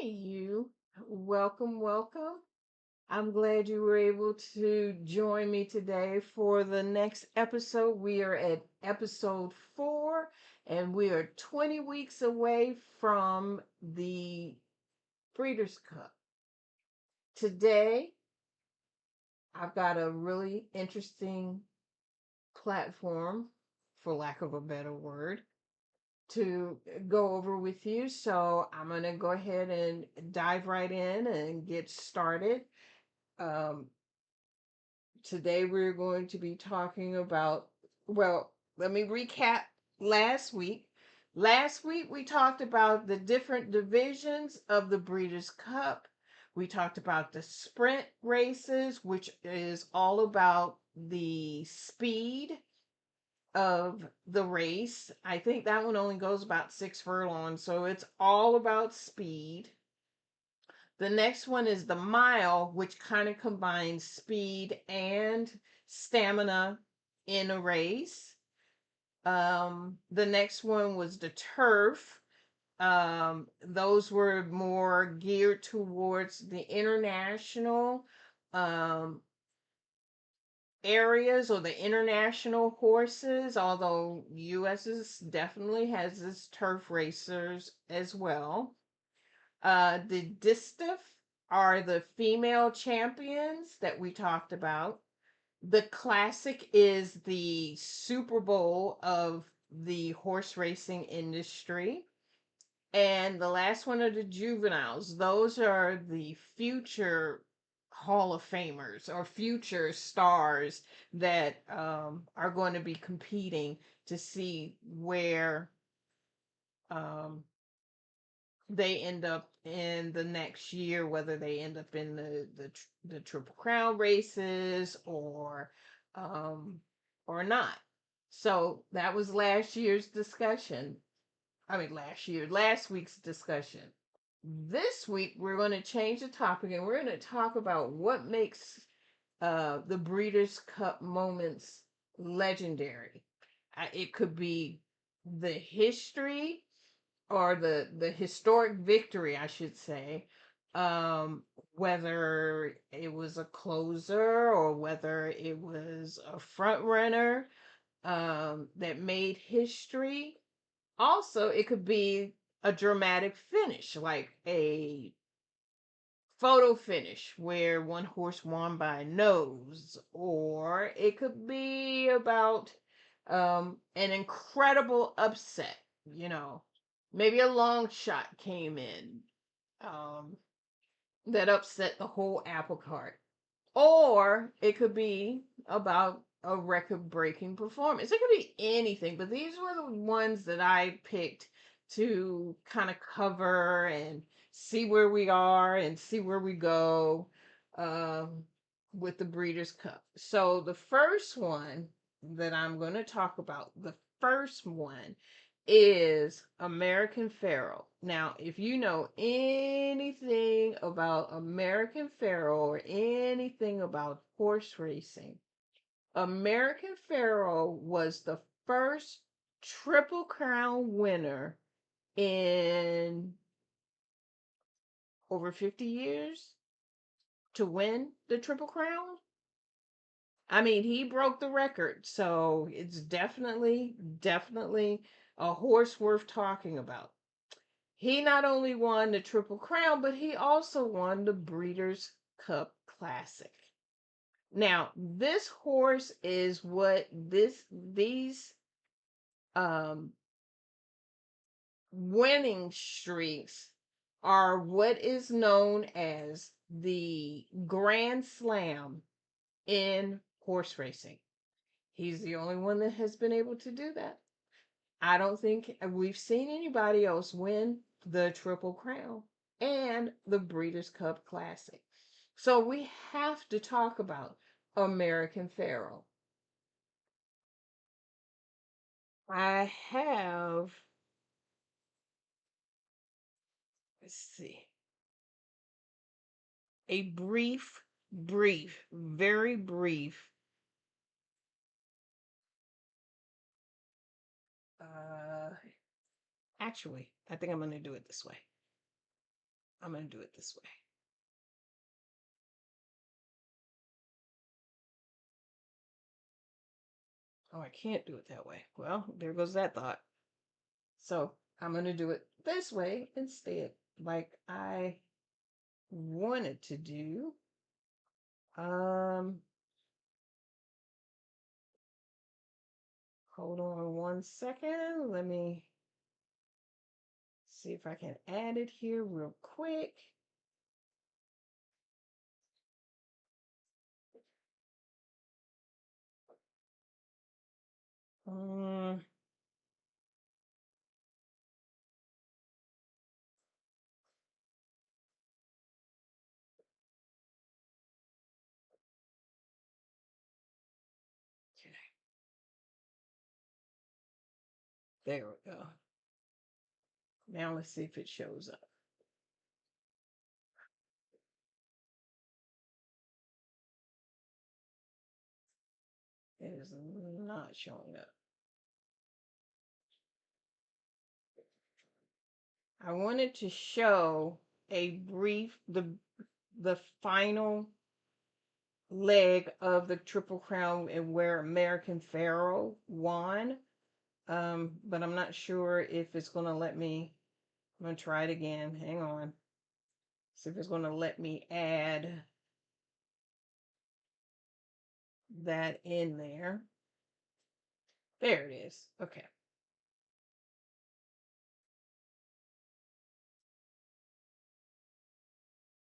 Hey, you. Welcome, welcome. I'm glad you were able to join me today for the next episode. We are at episode 4, and we are 20 weeks away from the Breeders' Cup. Today, I've got a really interesting platform, for lack of a better word, to go over with you. So I'm going to go ahead and dive right in and get started. Um, Today we're going to be talking about, well, let me recap last week. Last week we talked about the different divisions of the Breeders' Cup. We talked about the sprint races, which is all about the speed of the race. I think that one only goes about 6 furlongs, so it's all about speed. The next one is the mile, which kind of combines speed and stamina in a race. The next one was the turf. Those were more geared towards the international um, areas or the international horses, although U.S. definitely has its turf racers as well. The distaff are the female champions that we talked about. The classic is the Super Bowl of the horse racing industry. And the last one are the juveniles. Those are the future Hall of Famers or future stars that are going to be competing to see where um, they end up in the next year, whether they end up in the Triple Crown races um, or not. So that was last year's discussion. Last week's discussion. This week, we're going to change the topic and we're going to talk about what makes the Breeders' Cup moments legendary. It could be the history or the historic victory, I should say. Whether it was a closer or whether it was a front runner that made history. Also, it could be a dramatic finish, like a photo finish where one horse won by nose, or it could be about an incredible upset, you know, maybe a long shot came in um, that upset the whole apple cart, or it could be about a record breaking performance. It could be anything, but these were the ones that I picked to kind of cover and see where we are and see where we go um, with the Breeders' Cup. So, the first one that I'm going to talk about, the first one is American Pharoah. Now, if you know anything about American Pharoah or anything about horse racing, American Pharoah was the first Triple Crown winner in over 50 years to win the Triple Crown. I mean, he broke the record, so it's definitely a horse worth talking about. He not only won the Triple Crown, but he also won the Breeders' Cup Classic. Now, this horse is what these um, winning streaks are what is known as the Grand Slam in horse racing. He's the only one that has been able to do that. I don't think we've seen anybody else win the Triple Crown and the Breeders' Cup Classic. So we have to talk about American Pharoah. I have, let's see, a very brief, uh, actually, I think I'm going to do it this way. I'm going to do it this way. Oh, I can't do it that way. Well, there goes that thought. So I'm going to do it this way instead, like I wanted to do. Hold on 1 second. Let me see if I can add it here real quick. Okay, there we go. Now let's see if it shows up. It is not showing up. I wanted to show a brief the final leg of the Triple Crown and where American Pharaoh won. But I'm not sure if it's gonna let me. I'm gonna try it again. Hang on. See if it's gonna let me add that in there. There it is. Okay.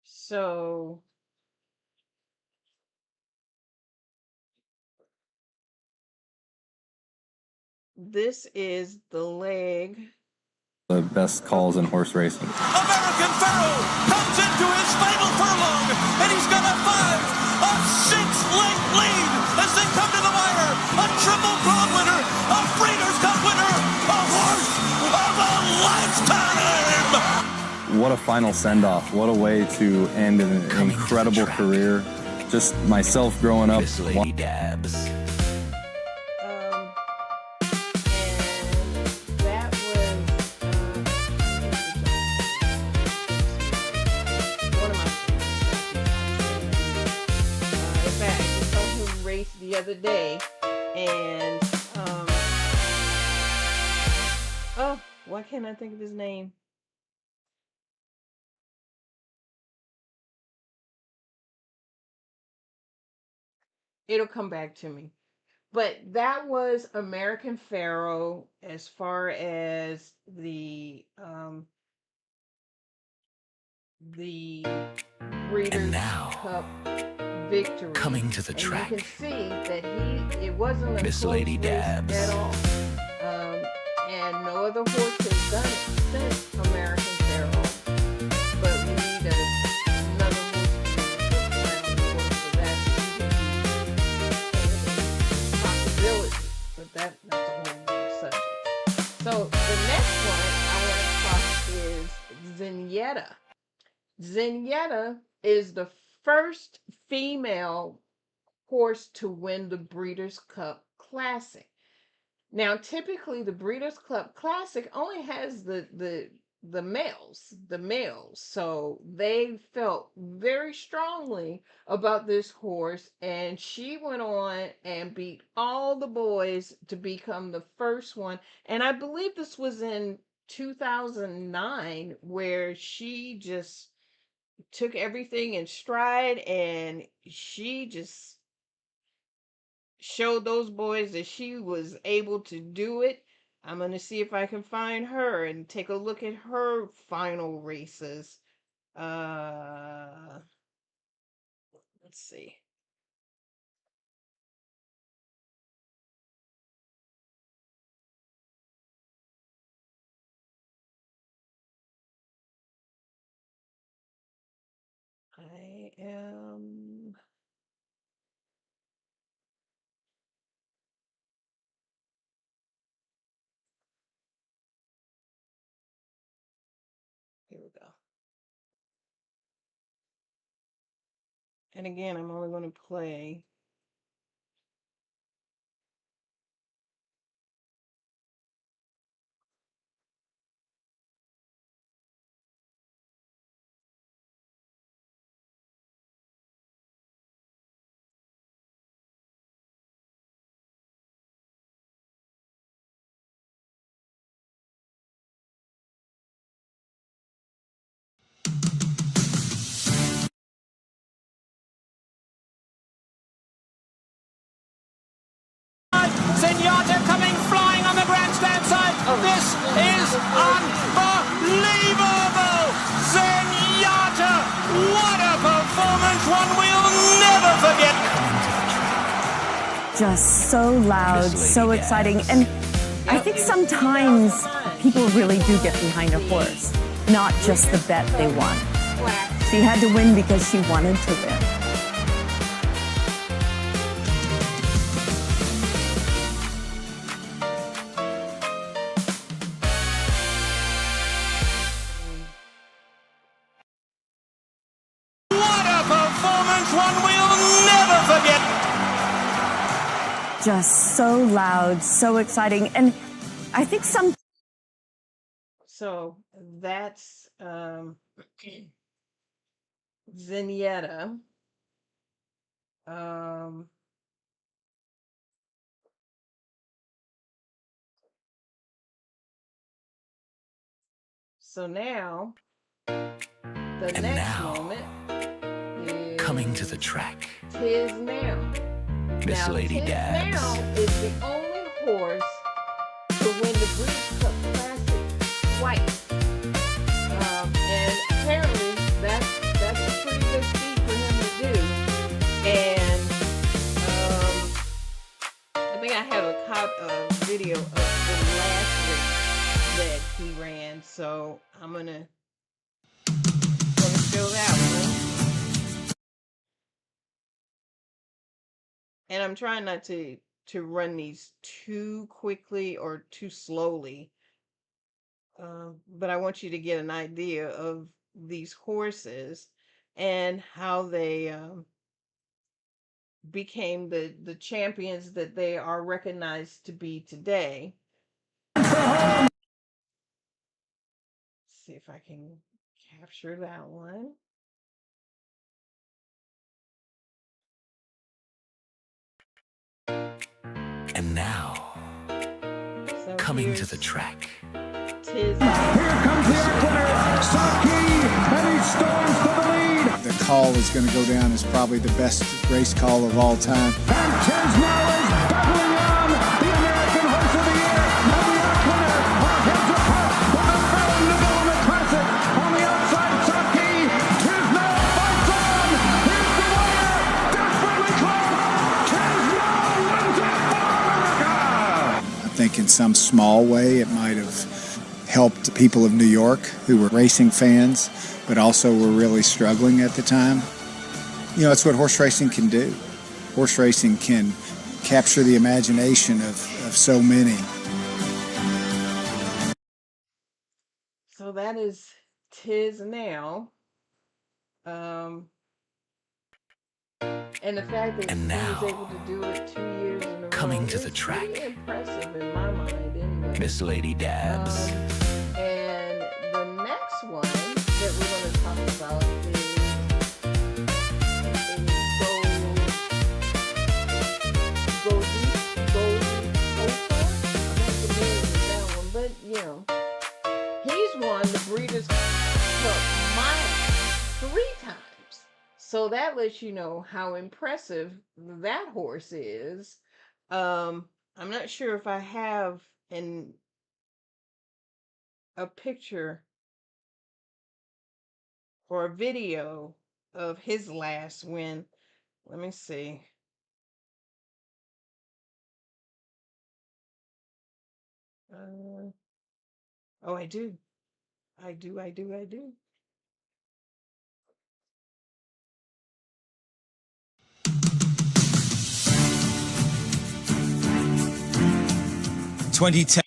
So this is the leg. The best calls in horse racing. American Pharaoh comes into his final furlong, and he's got a 6-length lead as they come to the wire. A Triple Crown winner, a Breeders' Cup winner, a horse of a lifetime. What a final send-off. What a way to end an incredible career. Just myself growing up. Miss Lady Dabs. The other day, and oh, why can't I think of his name? It'll come back to me. But that was American Pharaoh as far as the Breeders' Cup victory. Coming to the and track. You can see that it wasn't a Miss close Lady race Dabs. at all. And no other horse has done it since American Pharaoh. But we need another horse for that possibility. But that's a whole other subject. So the next one I want to talk is Zenyatta. Zenyatta is the first female horse to win the Breeders' Cup Classic. Now, typically, the Breeders' Cup Classic only has the males. So they felt very strongly about this horse, and she went on and beat all the boys to become the first one. And I believe this was in 2009, where she just took everything in stride, and she just showed those boys that she was able to do it. I'm going to see if I can find her and take a look at her final races. Let's see. I am. Here we go. And again, I'm only going to play. just so loud, so exciting. And I think sometimes people really do get behind a horse, not just the bet they won. She had to win because she wanted to win. What a performance, one we'll never forget. Just so loud, so exciting. And I think So that's Zenyatta. So now, the next moment is Coming to the track, Tiz Now. Miss Now, Lady Tiz Dabbs. Now is the only horse to win the Breeders' Cup Classic twice. And apparently that's a pretty good feat for him to do. And I think I have a video of the last race that he ran, so I'm gonna show that one. And I'm trying not to run these too quickly or too slowly, but I want you to get an idea of these horses and how they became the champions that they are recognized to be today. Let's see if I can capture that one. And now, So coming to the track, Tiz. Here comes the Equator, Saki, and he storms to the lead. The call is going to go down as probably the best race call of all time. And Tiz now is battling on the American Horse of the Year and the Equator are heads apart with the Farron Development Classic. On the outside, Saki, Tiz now fights on. Here's the winner, desperately close. Tiz now wins it for America. I think in some small way it might have helped the people of New York who were racing fans, but also were really struggling at the time. You know, it's what horse racing can do. Horse racing can capture the imagination of so many. So that is Tiz Now. And the fact that And he now, was able to do it 2 years in a row coming to is the track, pretty impressive in my mind anyway. Miss Lady Dabbs. And the next one that we're going to talk about is I'm not familiar with that one, but you know, he's won the Breeders' Cup Mile 3 times. So that lets you know how impressive that horse is. I'm not sure if I have a picture or a video of his last win. Let me see. Oh, I do. I do. 2010.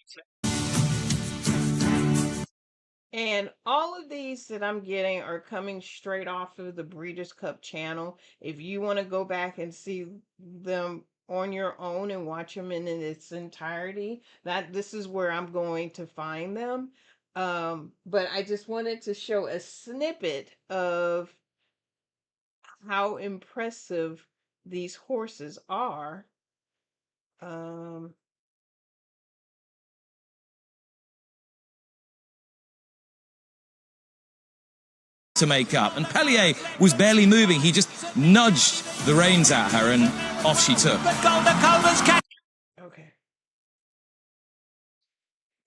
And all of these that I'm getting are coming straight off of the Breeders' Cup channel. If you want to go back and see them on your own and watch them in its entirety, this is where I'm going to find them. But I just wanted to show a snippet of how impressive these horses are. To make up, and Pellier was barely moving. He just nudged the reins at her and off she took. Okay.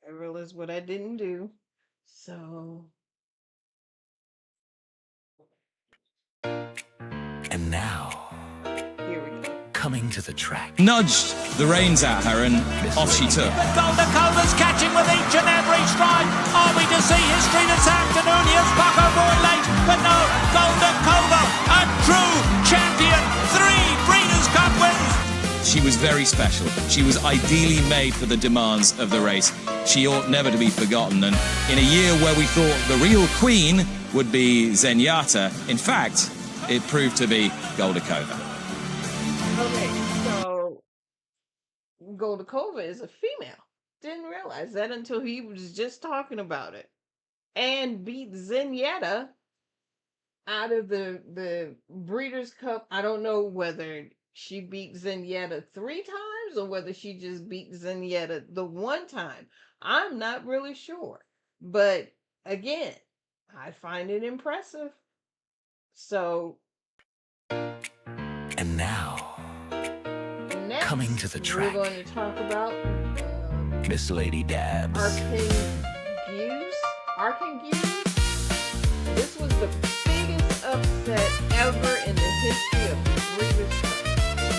I realized what I didn't do. So. And now, Here we go. coming to the track. Nudged the reins at her and off she took. But Golden Cova's catching with each and every stride. Are we to see history this afternoon? Here's Paco Boy late, but no, Golden Cova, a true champion. 3 Breeders' Cup wins. She was very special. She was ideally made for the demands of the race. She ought never to be forgotten. And in a year where we thought the real queen would be Zenyatta, in fact, it proved to be Goldakova. Okay, so Goldakova is a female. Didn't realize that until he was just talking about it. And beat Zenyatta out of the Breeders' Cup. I don't know whether she beat Zenyatta 3 times or whether she just beat Zenyatta the 1 time. I'm not really sure. But again, I find it impressive. So And now, next, coming to the track, we're going to talk about Miss Lady Dabs. Arkansas. This was the biggest upset ever in the history of the Breeders' Cup.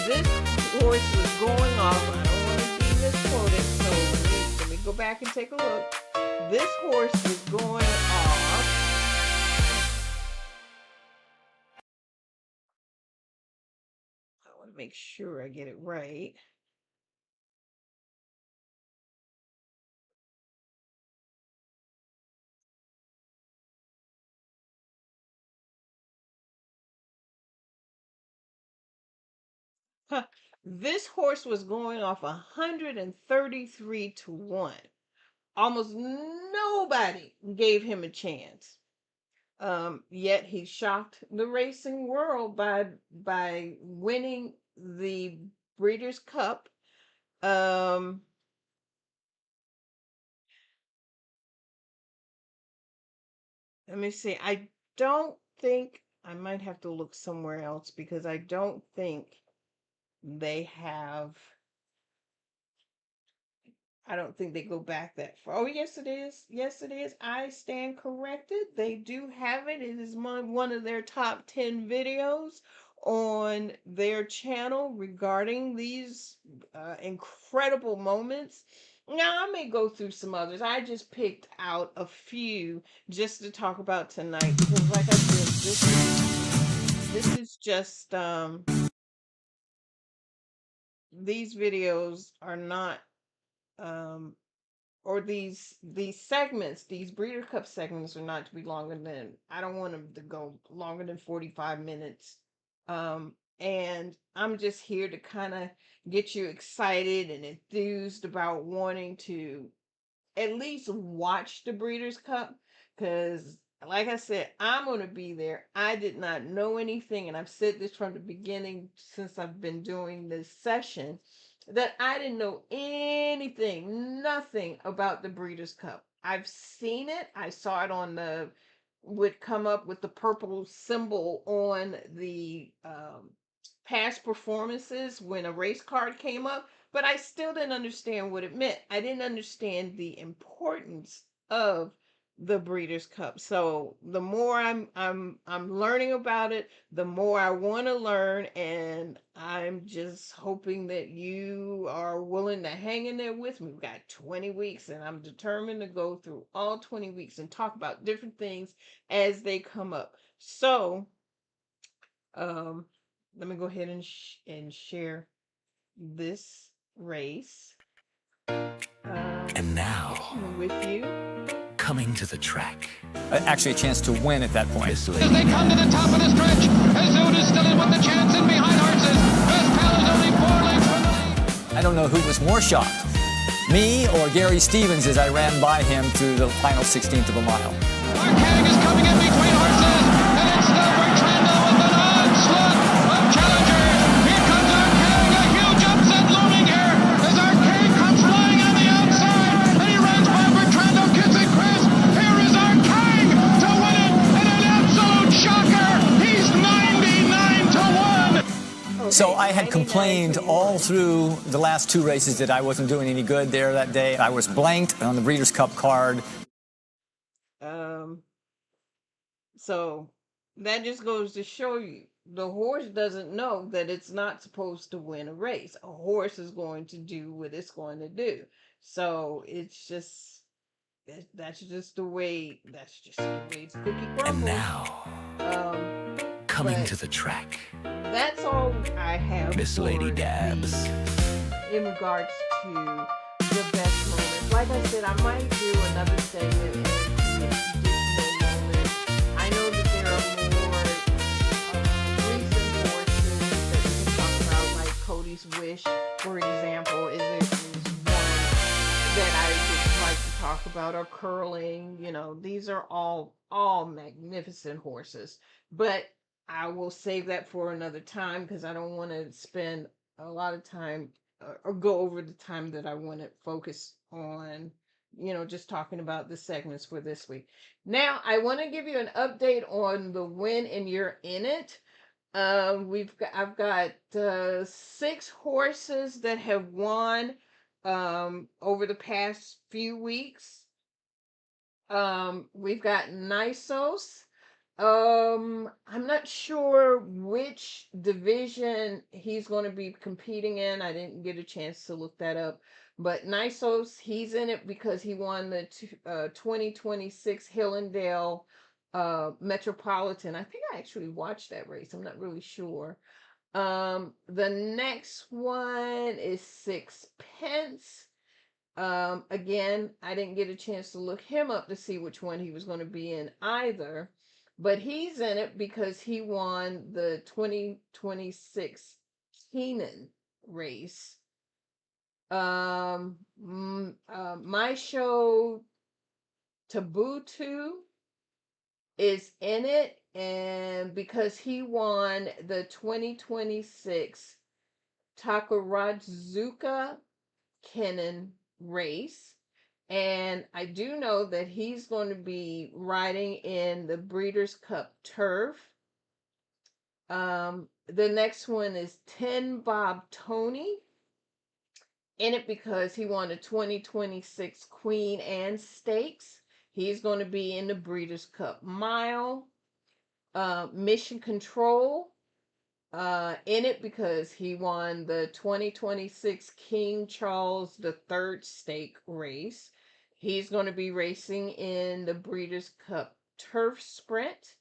This horse was going off. I don't want to be misquoted, so let me go back and take a look. This horse was going off. I want to make sure I get it right. This horse was going off 133 to 1. Almost nobody gave him a chance. Yet he shocked the racing world by winning the Breeders' Cup. Let me see. I don't think I might have to look somewhere else because I don't think they have. I don't think they go back that far. Oh, yes, it is. Yes, it is. I stand corrected. They do have it. It is one of their top 10 videos on their channel regarding these incredible moments. Now, I may go through some others. I just picked out a few just to talk about tonight because, like I said, this is just these videos are not or these segments, these Breeder Cup segments are not to be longer than, I don't want them to go longer than 45 minutes. And I'm just here to kind of get you excited and enthused about wanting to at least watch the Breeders' Cup because, like I said, I'm going to be there. I did not know anything, and I've said this from the beginning since I've been doing this session, that I didn't know anything, nothing about the Breeders' Cup. I've seen it. I saw it on would come up with the purple symbol on the past performances when a race card came up, but I still didn't understand what it meant. I didn't understand the importance of the Breeders' Cup. So the more I'm learning about it, the more I want to learn, and I'm just hoping that you are willing to hang in there with me. We've got 20 weeks, and I'm determined to go through all 20 weeks and talk about different things as they come up. So, let me go ahead and share this race. And now, with you. coming to the track, Actually, a chance to win at that point. Miss As Lady they come to the top of the stretch, Azud is still in with the chance and behind horses. Vespal is only 4 lengths from the lead. I don't know who was more shocked, me or Gary Stevens as I ran by him through the final 16th of a mile. Arcang is coming in between horses, and it's still Bertrando with an onslaught of challengers. Here comes Arcang, a huge upset looming here as Arcang comes flying on the outside, and he runs by Bertrando, Kids and Chris. Here is Arcang to win it, and an absolute shocker. He's 99 to 1. So I had complained all through the last 2 races that I wasn't doing any good there that day. I was blanked on the Breeders' Cup card. So that just goes to show you the horse doesn't know that it's not supposed to win a race. A horse is going to do what it's going to do. So it's just that's just the way it's cookie crumbles. And now, coming but to the track, that's all I have Miss for Lady Dabbs. in regards to the best moments. Like I said, I might do another segment and the additional moments. I know that there are more recent horses that we can talk about, like Cody's Wish, for example, is one that I just like to talk about, or Curling. You know, these are all magnificent horses. But I will save that for another time because I don't want to spend a lot of time or go over the time that I want to focus on, just talking about the segments for this week. Now, I want to give you an update on the Win and You're in It. I've got 6 horses that have won over the past few weeks. We've got Nisos. I'm not sure which division he's going to be competing in. I didn't get a chance to look that up. But Nisos, he's in it because he won the 2026 Hillendale Metropolitan. I think I actually watched that race. I'm not really sure. The next one is Sixpence. Again, I didn't get a chance to look him up to see which one he was going to be in either, but he's in it because he won the 2026 Keenan race. My show Tabutu is in it, and because he won the 2026 Takarazuka Kenan race, and I do know that he's going to be riding in the Breeders' Cup Turf. The next one is 10 Bob Tony, in it because he won a 2026 Queen Anne Stakes. He's going to be in the Breeders' Cup Mile. Mission Control, in it because he won the 2026 King Charles III Stake race. He's going to be racing in the Breeders' Cup Turf Sprint.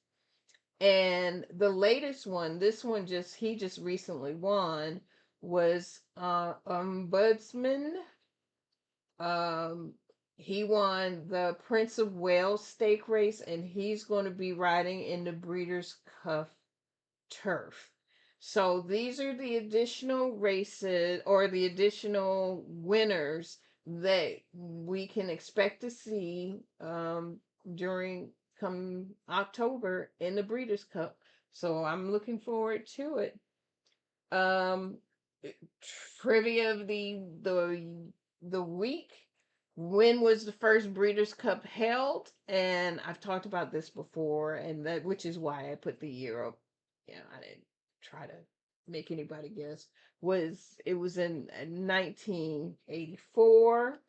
And the latest one, he just recently won, was Ombudsman. He won the Prince of Wales Stake race, and he's going to be riding in the Breeders' Cup Turf. So these are the additional races or the additional winners that we can expect to see during come October in the Breeders' Cup. So I'm looking forward to it. Trivia of the week. When was the first Breeders' Cup held? And I've talked about this before, and which is why I put the year up. Yeah, I didn't try to make anybody guess. It was in 1984.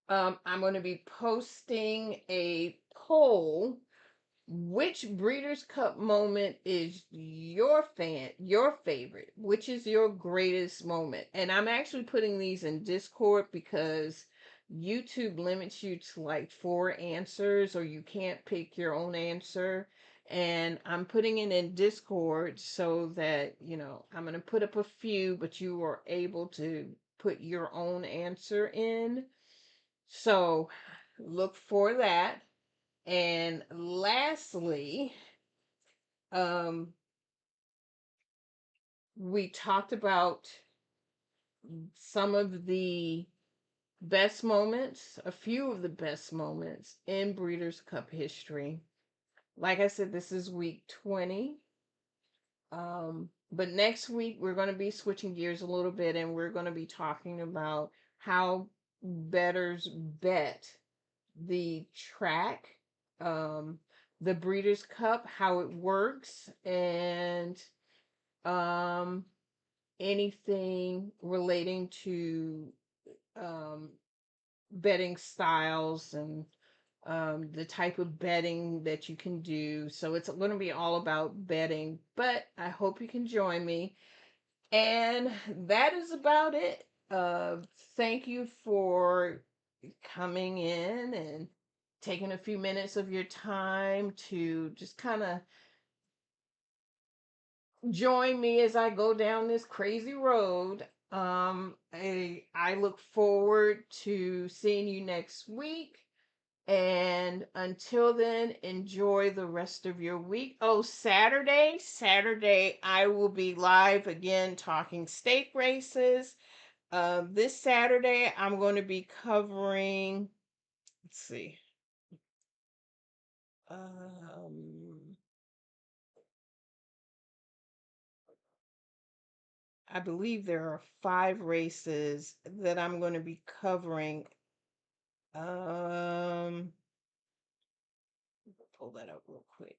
I'm going to be posting a poll. Which Breeders' Cup moment is your favorite? Which is your greatest moment? And I'm actually putting these in Discord because YouTube limits you to like 4 answers, or you can't pick your own answer. And I'm putting it in Discord so that, I'm going to put up a few, but you are able to put your own answer in. So look for that. And lastly, we talked about some of the best moments, a few of the best moments in Breeders' Cup history. Like I said, this is week 20. But next week, we're going to be switching gears a little bit, and we're going to be talking about how bettors bet the track, the Breeders' Cup, how it works, and anything relating to betting styles and the type of betting that you can do. So it's going to be all about betting, but I hope you can join me. And that is about it. Thank you for coming in and taking a few minutes of your time to just kind of join me as I go down this crazy road. I look forward to seeing you next week. And until then, enjoy the rest of your week. Oh, Saturday, I will be live again talking stake races. This Saturday, I'm going to be covering, let's see, I believe there are 5 races that I'm going to be covering. Pull that up real quick.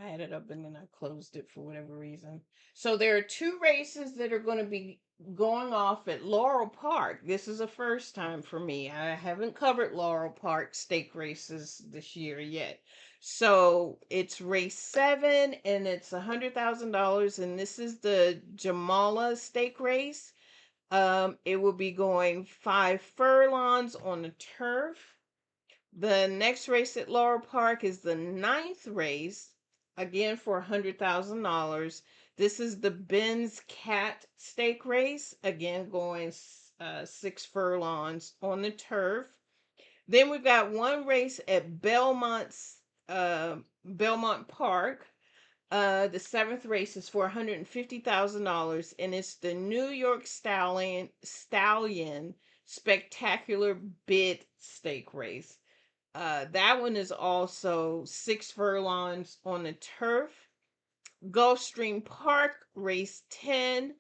I had it up and then I closed it for whatever reason. So there are 2 races that are going to be going off at Laurel Park. This is a first time for me. I haven't covered Laurel Park stake races this year yet. So it's race 7 and it's $100,000, and this is the Jamala stake race. It will be going 5 furlongs on the turf. The next race at Laurel Park is the 9th race, again for $100,000. This is the Ben's Cat stake race, again going 6 furlongs on the turf. Then we've got one race at Belmont Park. The 7th race is for $150,000, and it's the New York Stallion Spectacular Bid stake race. That one is also 6 furlongs on the turf. Gulfstream Park, race 10.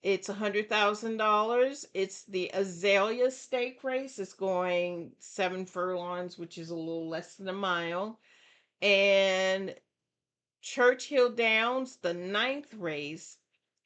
It's $100,000. It's the Azalea stake race. It's going 7 furlongs, which is a little less than a mile. And Churchill Downs, the 9th race,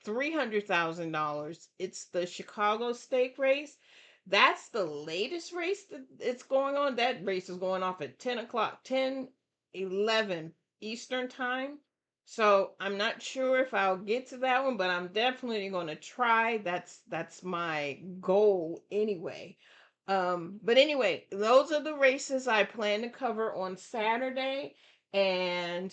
$300,000. It's the Chicago stake race. That's the latest race that it's going on. That race is going off at 10 o'clock, 10:11 Eastern time. So I'm not sure if I'll get to that one, but I'm definitely going to try. That's my goal anyway. But anyway, those are the races I plan to cover on Saturday. And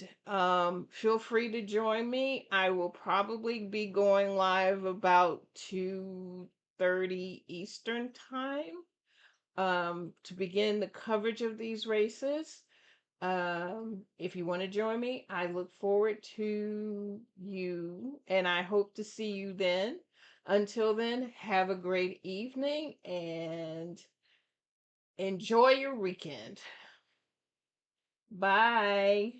feel free to join me. I will probably be going live about 2:30 Eastern time to begin the coverage of these races. If you want to join me, I look forward to you and I hope to see you then. Until then, have a great evening and enjoy your weekend. Bye.